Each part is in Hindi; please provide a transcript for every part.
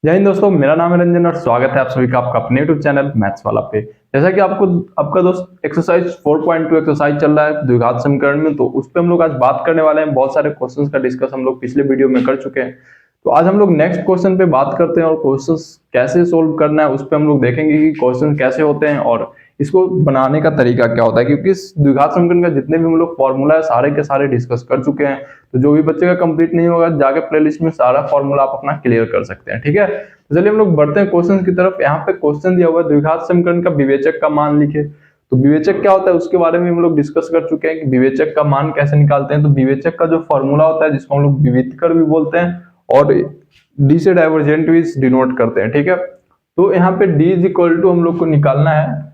जय हिंद दोस्तों, मेरा नाम है रंजन और स्वागत है आप सभी का आपका अपने यूट्यूब चैनल मैथ्स वाला पे। जैसा कि आपको आपका दोस्त एक्सरसाइज 4.2 एक्सरसाइज चल रहा है द्विघात समीकरण में, तो उस पे हम लोग आज बात करने वाले हैं। बहुत सारे क्वेश्चंस का डिस्कस हम लोग पिछले वीडियो में कर चुके हैं, तो आज हम लोग नेक्स्ट क्वेश्चन पे बात करते हैं और क्वेश्चंस कैसे सोल्व करना है उस पे हम लोग देखेंगे कि क्वेश्चन कैसे होते हैं और इसको बनाने का तरीका क्या होता है। क्योंकि इस द्विघात समीकरण का जितने भी हम लोग फॉर्मूला है सारे के सारे डिस्कस कर चुके हैं, तो जो भी बच्चे का कंप्लीट नहीं होगा जाके प्लेलिस्ट में सारा फॉर्मूला आप अपना क्लियर कर सकते हैं। ठीक है, तो चलिए हम लोग बढ़ते हैं क्वेश्चन की तरफ। यहाँ पे क्वेश्चन दिया हुआ है द्विघात समीकरण का विवेचक का मान लिखे। तो विवेचक क्या होता है उसके बारे में हम लोग डिस्कस कर चुके हैं कि विवेचक का मान कैसे निकालते हैं। तो विवेचक का जो फॉर्मूला होता है जिसको हम लोग विवितकर भी बोलते हैं और डी से डाइवर्जेंट भी डिनोट करते हैं। ठीक है, तो यहाँ पे डी इज इक्वल टू हम लोग को निकालना है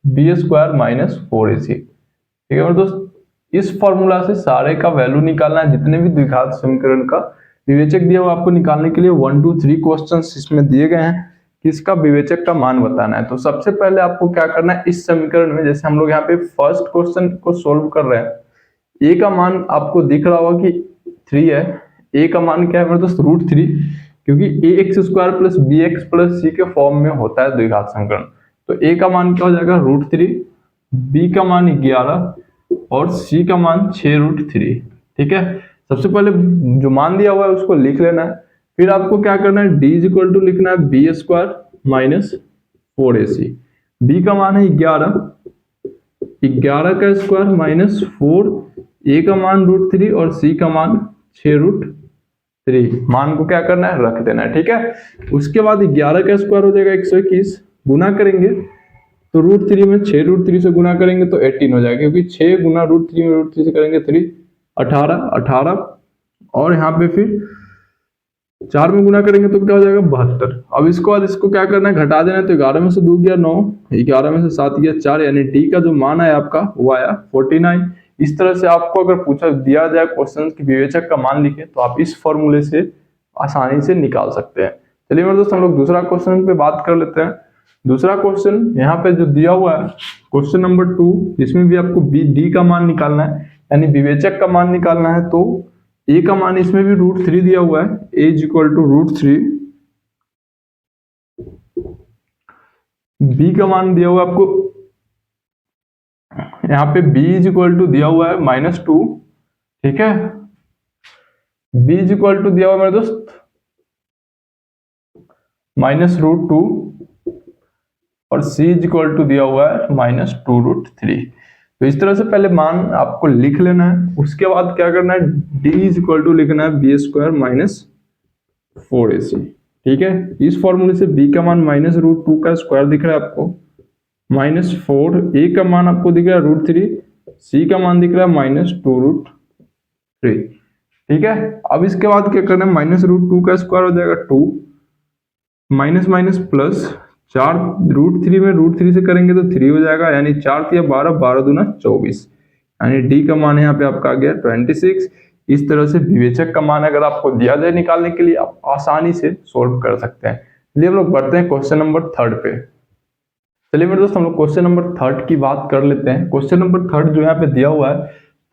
बी स्क्वायर माइनस 4ac। ठीक है और दोस्त, इस फॉर्मूला से सारे का वैल्यू निकालना है, जितने भी द्विघात समीकरण का विवेचक दिया हुआ आपको निकालने के लिए 1 2 3 क्वेश्चंस इसमें दिए गए हैं कि इसका विवेचक का मान बताना है। तो सबसे पहले आपको क्या करना है, इस समीकरण में जैसे हम लोग यहाँ पे फर्स्ट क्वेश्चन को सोल्व कर रहे हैं, ए का मान आपको दिख रहा होगा कि 3 है। ए का मान क्या है मेरे दोस्त, √3, क्योंकि a x square plus b x plus c के फॉर्म में होता है द्विघात समीकरण। तो ए का मान क्या हो जाएगा, √3, बी का मान 11 और सी का मान 6√3। ठीक है, सबसे पहले जो मान दिया हुआ है उसको लिख लेना है, फिर आपको क्या करना है, d इज इक्वल टू लिखना है B square minus 4ac। B का मान है 11, 11 का स्क्वायर माइनस 4, ए का मान √3 और सी का मान 6√3। मान को क्या करना है, रख देना है। ठीक है, उसके बाद 11 का स्क्वायर हो जाएगा 121, गुना करेंगे तो √3 में 6√3 से गुना करेंगे तो 18 हो जाएगा, क्योंकि 6 गुना √3 में √3 से करेंगे 3, 18 और यहाँ पे फिर 4 में गुना करेंगे तो क्या हो जाएगा 72। अब इसको बाद इसको क्या करना है, घटा देना है। तो 11 में से 2 गया 9, 11 में से 7 गया 4, यानी डी का जो मान है आपका वो आया 49। इस तरह से आपको अगर पूछा दिया जाए क्वेश्चन की विवेचक का मान लिखे तो आप इस फॉर्मूले से आसानी से निकाल सकते हैं। चलिए मेरे दोस्त हम लोग दूसरा क्वेश्चन पे बात कर लेते हैं। दूसरा क्वेश्चन यहाँ पे जो दिया हुआ है क्वेश्चन नंबर 2, जिसमें भी आपको बी डी का मान निकालना है यानी विवेचक का मान निकालना है। तो ए का मान इसमें भी √3 दिया हुआ है, ए इज इक्वल टू √3, बी का मान दिया हुआ है आपको यहाँ पे b इज इक्वल टू दिया हुआ है -2। ठीक है, b इज इक्वल टू दिया हुआ है मेरे दोस्त -√2 और c इज इक्वल टू दिया हुआ है -2√3। तो इस तरह से पहले मान आपको लिख लेना है, उसके बाद क्या करना है, d इज इक्वल टू लिखना है बी स्क्वायर माइनस 4ac। ठीक है, इस फॉर्मूले से b का मान -√2 का स्क्वायर दिख रहा है आपको, -4, a का मान आपको दिख रहा है √3, c का मान दिख रहा है -2√3। ठीक है, अब इसके बाद क्या करना है, -√2 का स्क्वायर हो जाएगा 2, माइनस माइनस प्लस 4, √3 में √3 से करेंगे तो 3 हो जाएगा, यानी 4 3 12, 12 दूना 24, यानी डी का मान यहाँ पे आपका आ गया 26। इस तरह से विवेचक का मान अगर आपको दिया जाए निकालने के लिए आप आसानी से सोल्व कर सकते हैं। चलिए हम लोग बढ़ते हैं क्वेश्चन नंबर 3 पे। चलिए मेरे दोस्त हम लोग क्वेश्चन नंबर 3 की बात कर लेते हैं। क्वेश्चन नंबर 3 जो यहाँ पे दिया हुआ है,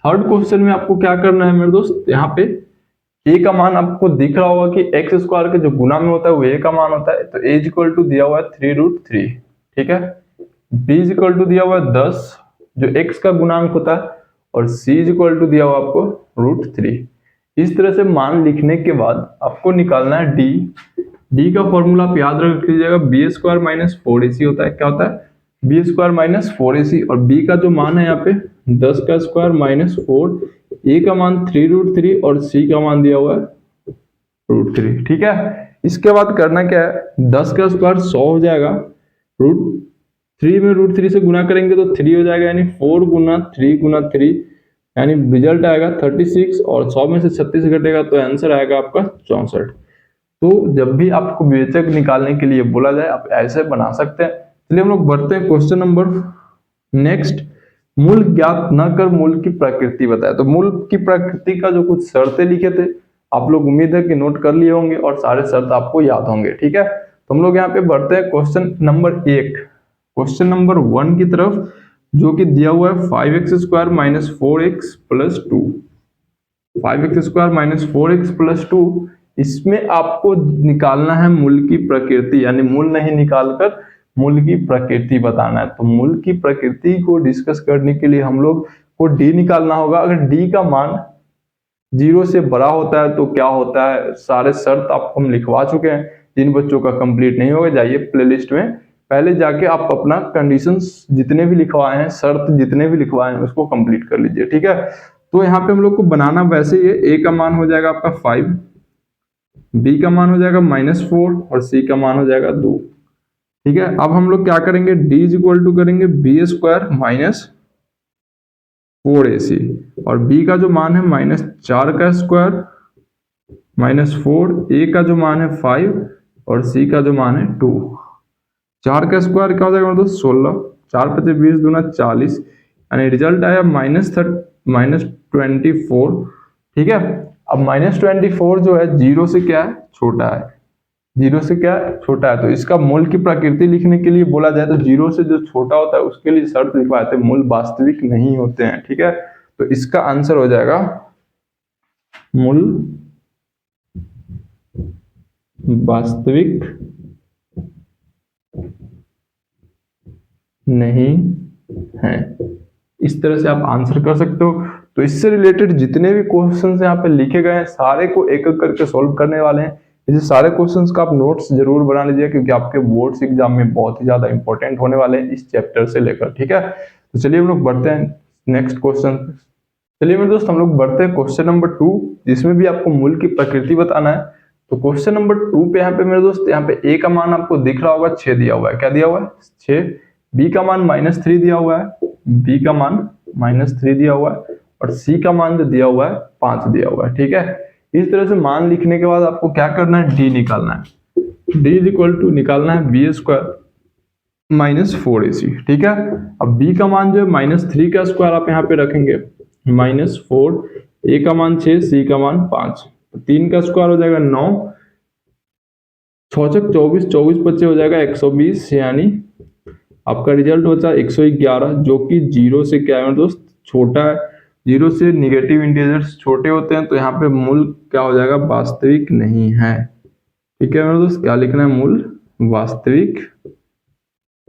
थर्ड क्वेश्चन में आपको क्या करना है मेरे दोस्त, यहाँ पे ए का मान आपको दिख रहा होगा कि एक्स स्क्वायर के जो गुना में होता है वो ए का मान होता है। तो ए इज इक्वल टू दिया हुआ है 3√3। ठीक है, बी इज इक्वल टू दिया हुआ है 10 जो एक्स का गुणांक होता है, और सी इज इक्वल टू दिया हुआ आपको √3। इस तरह से मान लिखने के बाद आपको निकालना है डी। डी का फॉर्मूला आप याद रख लीजिएगा, बी स्क्वायर माइनस 4ac होता है। क्या होता है, बी स्क्वायर माइनस 4ac, और बी का जो मान है यहाँ पे 10 का स्क्वायर -4, ए का मान 3√3 और सी का मान दिया हुआ है √3। ठीक है, इसके बाद करना क्या है, 10 का स्क्वायर 100 हो जाएगा, √3 में √3 से गुना करेंगे तो 3 हो जाएगा, यानी 4 गुना 3 गुना 3, यानी रिजल्ट आएगा 36, और 100 में से 36 घटेगा तो आंसर आएगा आपका 64। तो जब भी आपको विवेचक निकालने के लिए बोला जाए आप ऐसे बना सकते हैं। चलिए हम लोग बढ़ते हैं क्वेश्चन नंबर नेक्स्ट। मूल ज्ञात न कर मूल की प्रकृति बताए। तो मूल की प्रकृति का जो कुछ शर्तें लिखे थे आप लोग उम्मीद है कि नोट कर लिए होंगे और सारे शर्त आपको याद होंगे। ठीक है, तो हम लोग यहाँ पे बढ़ते हैं क्वेश्चन नंबर 1, क्वेश्चन नंबर 1 की तरफ, जो कि दिया हुआ है 5x² - 4x + 2। 5x² - 4x + 2 इसमें आपको निकालना है मूल की प्रकृति, यानी मूल नहीं निकालकर मूल की प्रकृति बताना है। तो मूल की प्रकृति को डिस्कस करने के लिए हम लोग को डी निकालना होगा। अगर डी का मान 0 से बड़ा होता है तो क्या होता है, सारे शर्त आपको हम लिखवा चुके हैं। जिन बच्चों का कंप्लीट नहीं होगा जाइए प्लेलिस्ट में, पहले जाके आप अपना कंडीशंस जितने भी लिखवाए हैं, शर्त जितने भी लिखवाए हैं उसको कंप्लीट कर लीजिए, ठीक है। तो यहाँ पे हम लोग को बनाना वैसे ही है, ए का मान हो जाएगा आपका 5, बी का मान हो जाएगा -4 और सी का मान हो जाएगा 2, ठीक है। अब हम लोग क्या करेंगे, डी इज इक्वल टू करेंगे b² - 4ac और b का जो मान है -4 का स्क्वायर -4, a का जो मान है 5 और c का जो मान है 2। 4 का स्क्वायर क्या हो जाएगा दोस्तों 16, 4 × 20 दूना 40, यानी रिजल्ट आया -24, ठीक है। अब -24 जो है 0 से क्या है छोटा है, 0 से क्या है छोटा है। तो इसका मूल की प्रकृति लिखने के लिए बोला जाए तो 0 से जो छोटा होता है उसके लिए शर्त लिखवाते हैं, मूल वास्तविक नहीं होते हैं, ठीक है। तो इसका आंसर हो जाएगा मूल वास्तविक नहीं है। इस तरह से आप आंसर कर सकते हो। तो इससे रिलेटेड जितने भी क्वेश्चंस यहाँ पे लिखे गए हैं सारे को एक एक करके सॉल्व करने वाले हैं। ये सारे क्वेश्चंस का आप नोट्स जरूर बना लीजिए क्योंकि आपके बोर्ड्स एग्जाम में बहुत ही ज्यादा इंपॉर्टेंट होने वाले हैं इस चैप्टर से लेकर, ठीक है। तो चलिए हम लोग बढ़ते हैं नेक्स्ट क्वेश्चन। चलिए मेरे दोस्त हम लोग बढ़ते हैं क्वेश्चन नंबर 2, जिसमें भी आपको मूल की प्रकृति बताना है। तो क्वेश्चन नंबर 2 पे यहाँ पे मेरे दोस्त यहाँ पे ए का मान आपको दिख रहा होगा 6 दिया हुआ है, क्या दिया हुआ है 6, बी का मान -3 दिया हुआ है, बी का मान -3 दिया हुआ है और सी का मान जो दिया हुआ है 5 दिया हुआ है, ठीक है। इस तरह से मान लिखने के बाद आपको क्या करना है, डी निकालना है। डी इज इक्वल टू निकालना है b² - 4ac, ठीक है। अब b का मान जो है -3 का स्क्वायर आप यहाँ पे रखेंगे -4, a का मान 6, c का मान 5, 3 का स्क्वायर हो जाएगा 9, 6 × 24, 24 बच्चे हो जाएगा 120, यानी आपका रिजल्ट होता है 111, जो कि 0 से क्या है दोस्त छोटा है। 0 से निगेटिव इंटीजर्स छोटे होते हैं, तो यहाँ पे मूल क्या हो जाएगा वास्तविक नहीं है, ठीक है मेरे दोस्त। क्या लिखना है, मूल वास्तविक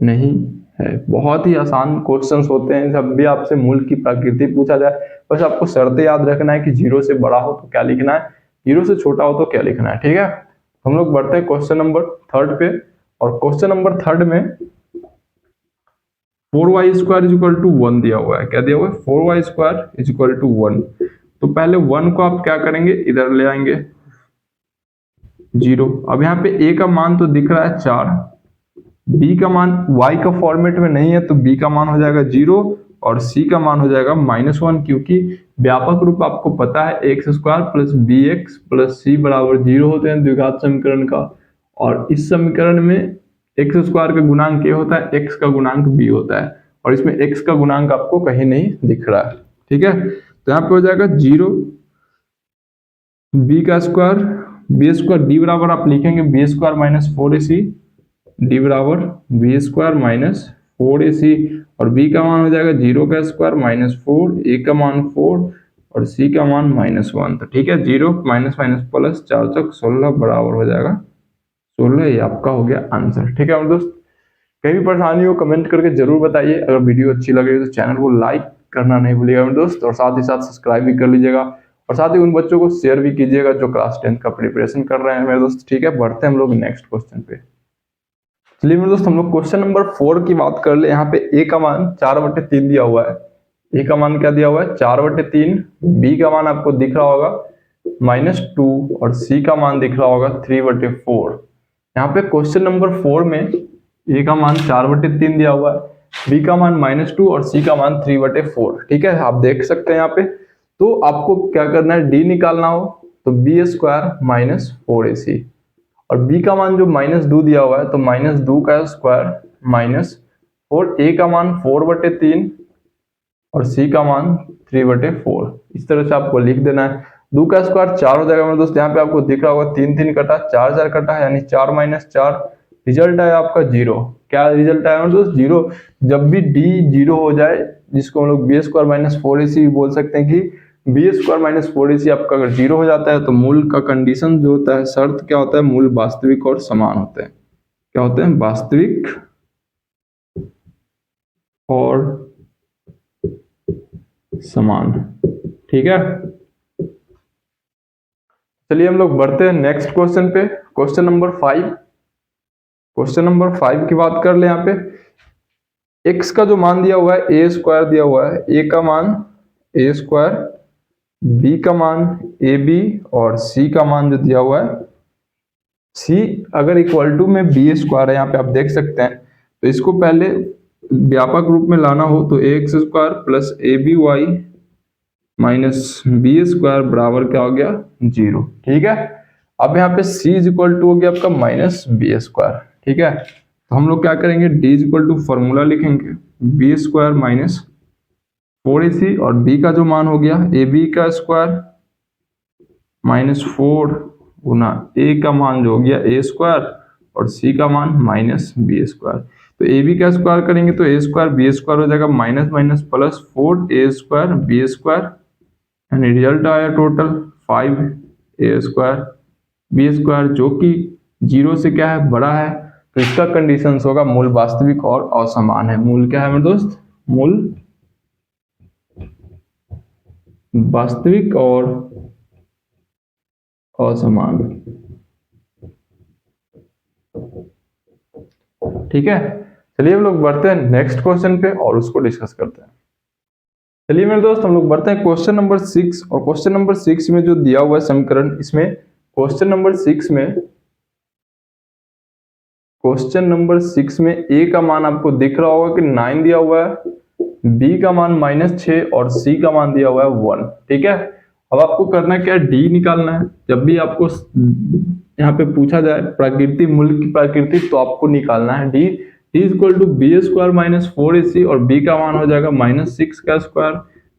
नहीं है। बहुत ही आसान क्वेश्चंस होते हैं, जब भी आपसे मूल की प्रकृति पूछा जाए बस आपको शर्तें याद रखना है कि 0 से बड़ा हो तो क्या लिखना है, 0 से छोटा हो तो क्या लिखना है, ठीक है। हम लोग बढ़ते हैं क्वेश्चन नंबर 3 पे। और क्वेश्चन नंबर 3 में 4y² = 1 दिया हुआ है, क्या दिया हुआ है 4y² = 1। तो पहले 1 को आप क्या करेंगे, इधर ले आएंगे 0। अब यहाँ पे a का मान तो दिख रहा है 4, b का मान y का फॉर्मेट में नहीं है तो b का मान हो जाएगा 0 और c का मान हो जाएगा -1, क्योंकि व्यापक रूप आपको पता है x² + bx + c = 0 होते हैं द्विघात समीकरण का। और इस समीकरण में x² का गुणांक a होता है, x का गुणांक b होता है, और इसमें x का गुणांक आपको कहीं नहीं दिख रहा है, ठीक है। तो यहाँ पे हो जाएगा 0, b का स्क्वायर, b² d बराबर आप लिखेंगे b² - 4ac, d बराबर b² - 4ac, और b का मान हो जाएगा 0 का स्क्वायर -4, a का मान 4 और c का मान -1। तो ठीक है, 0 माइनस माइनस प्लस 4 × 16 बराबर हो जाएगा 16। ये आपका हो गया आंसर, ठीक है दोस्त। कहीं भी परेशानी हो कमेंट करके जरूर बताइए। अगर वीडियो अच्छी लगे तो चैनल को लाइक करना नहीं भूलिएगा दोस्त, और साथ ही साथ सब्सक्राइब भी कर लीजिएगा, और साथ ही उन बच्चों को शेयर भी कीजिएगा जो क्लास 10 का प्रिपरेशन कर रहे हैं मेरे दोस्त, ठीक है। बढ़ते हैं हम लोग नेक्स्ट क्वेश्चन पे। चलिए मेरे दोस्त हम लोग क्वेश्चन नंबर 4 की बात कर ले। यहाँ पे a का मान 4/3 दिया हुआ है, a का मान क्या दिया हुआ है 4/3, b का मान आपको दिख रहा होगा -2 और c का मान दिख रहा होगा 3/4। यहाँ पे क्वेश्चन नंबर 4 में a का मान 4/3 दिया हुआ है, b का मान -2 और c का मान 3/4, ठीक है। आप देख सकते हैं यहाँ पे। तो आपको क्या करना है, d निकालना हो तो b² - 4ac, और b का मान जो -2 दिया हुआ है तो -2 का स्क्वायर -4, a का मान 4/3 और c का मान 3/4। इस तरह से आपको लिख देना है। 2 का स्क्वायर 4 हो जाएगा मेरे दोस्त, यहाँ पे आपको दिख रहा होगा 3 3 कटा, 4 4 कटा, यानी 4 - 4, रिजल्ट आया आपका 0। क्या रिजल्ट आया मेरे दोस्त 0। जब भी d 0 हो जाए, जिसको हम लोग b² - 4ac बोल सकते हैं कि बी स्क्वायर माइनस 4ac आपका अगर 0 हो जाता है तो मूल का कंडीशन जो होता है, शर्त क्या होता है, मूल वास्तविक और समान होते हैं। क्या होते हैं? वास्तविक और समान। ठीक है, चलिए हम लोग बढ़ते हैं नेक्स्ट क्वेश्चन पे। Question number 5। क्वेश्चन नंबर 5 की बात कर ले। यहाँ पे x का जो मान दिया हुआ है ए स्क्वायर दिया हुआ है, a का मान ए स्क्वायर, b का मान ए बी और c का मान जो दिया हुआ है c अगर इक्वल टू में बी स्क्वायर है, यहाँ पे आप देख सकते हैं, तो इसको पहले व्यापक रूप में लाना हो तो a x square plus a b y minus b square बराबर क्या हो गया? 0। ठीक है, अब यहाँ पे c इज इक्वल टू हो गया आपका माइनस बी स्क्वायर। ठीक है, तो हम लोग क्या करेंगे, d is equal to formula लिखेंगे बी स्क्वायर माइनस 4ac और b का जो मान हो गया ए बी का स्क्वायर माइनस 4 गुना a का मान जो हो गया ए स्क्वायर और c का मान माइनस बी स्क्वायर। तो ए बी का स्क्वायर करेंगे तो ए स्क्वायर बी स्क्वायर हो जाएगा minus minus plus 4 a square b square and result आया total 5a square b square, जो कि 0 से क्या है? बड़ा है। तो इसका कंडीशन होगा मूल वास्तविक और असमान है। मूल क्या है मेरे दोस्त? मूल वास्तविक और असमान। ठीक है, चलिए हम लोग बढ़ते हैं नेक्स्ट क्वेश्चन पे और उसको डिस्कस करते हैं। चलिए मेरे दोस्त हम लोग बढ़ते हैं क्वेश्चन नंबर 6। और क्वेश्चन नंबर 6 में जो दिया हुआ है समीकरण, इसमें क्वेश्चन नंबर 6 में a का मान आपको दिख रहा होगा कि 9 दिया हुआ है, b का मान -6 और c का मान दिया हुआ है 1। ठीक है, अब आपको करना क्या है? d निकालना है। जब भी आपको यहाँ पे पूछा जाए प्रकृति, मूल की प्रकृति, तो आपको निकालना है d equal to b square minus 4ac और b का मान हो जाएगा -6 का स्क्वायर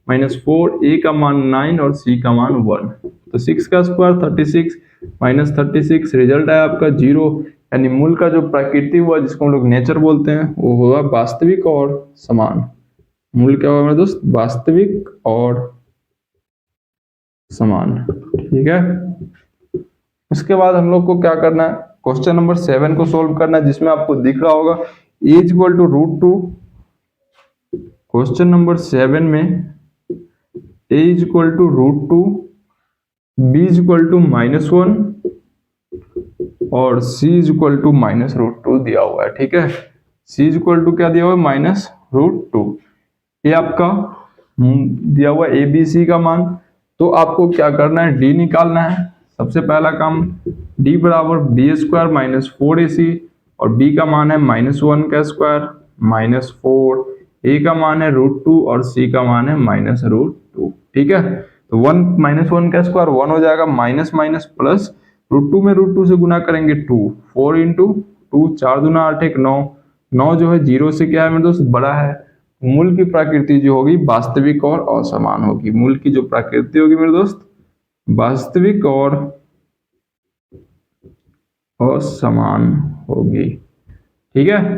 माइनस 4, a का मान 9 और c का मान 1। तो 6 का स्क्वायर 36 माइनस 36, रिजल्ट आया आपका 0। यानी मूल का जो प्रकृति हुआ, जिसको हम लोग नेचर बोलते हैं, वो होगा वास्तविक और समान। मूल क्या होगा मेरे दोस्त? वास्तविक और समान। ठीक है, उसके बाद हम लोग को क्या करना है? क्वेश्चन नंबर 7 को सोल्व करना है, जिसमें आपको दिख रहा होगा a is equal to √2। Question number 7 में a is equal to √2, b is equal to -1 और c इज इक्वल टू -√2 दिया हुआ है। ठीक है, c इज इक्वल टू क्या दिया हुआ है? -√2। ये आपका दिया हुआ ए बी सी का मान। तो आपको क्या करना है? d निकालना है। सबसे पहला काम, d बराबर बी स्क्वायर माइनस 4ac और b का मान है -1 का स्क्वायर माइनस 4, a का मान है √2 और c का मान है -√2। ठीक है, तो 1 का स्क्वायर 1 हो जाएगा, माइनस माइनस प्लस √2 में √2 से गुना करेंगे 2, 4 इंटू 2, 4 दूना 8 1 9, 9 जो है 0 से क्या है मेरे दोस्त? बड़ा है। मूल की प्रकृति जो होगी वास्तविक और असमान होगी। मूल की जो प्रकृति होगी मेरे दोस्त वास्तविक और असमान होगी। ठीक है,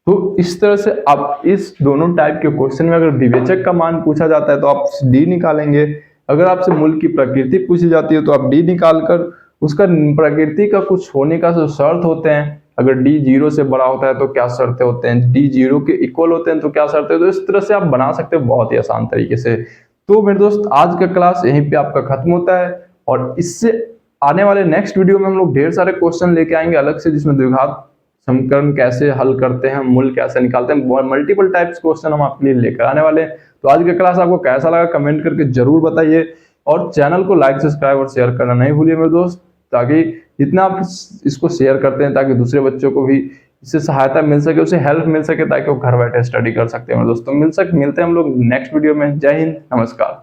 तो इस तरह से आप इस दोनों टाइप के क्वेश्चन में अगर विवेचक का मान पूछा जाता है तो आप d निकालेंगे। अगर आपसे मूल की प्रकृति पूछी जाती है तो आप d निकालकर उसका प्रकृति का कुछ होने का जो शर्त होते हैं, अगर d 0 से बड़ा होता है तो क्या शर्तें होते हैं, d 0 के इक्वल होते हैं तो क्या शर्तें, तो इस तरह से आप बना सकते हो बहुत ही आसान तरीके से। तो मेरे दोस्त आज का क्लास यहीं पे आपका खत्म होता है और इससे आने वाले नेक्स्ट वीडियो में हम लोग ढेर सारे क्वेश्चन लेके आएंगे अलग से, जिसमें द्विघात समीकरण कैसे हल करते हैं, मूल कैसे निकालते हैं, मल्टीपल टाइप्स क्वेश्चन हम आपके लिए लेकर आने वाले हैं। तो आज का क्लास आपको कैसा लगा कमेंट करके जरूर बताइए और चैनल को लाइक सब्सक्राइब और शेयर करना नहीं भूलिए मेरे दोस्त, ताकि जितना आप इसको शेयर करते हैं ताकि दूसरे बच्चों को भी इससे सहायता मिल सके, उसे हेल्प मिल सके, ताकि वो घर बैठे स्टडी कर सकते हैं। दोस्तों मिलते हैं हम लोग नेक्स्ट वीडियो में। जय हिंद, नमस्कार।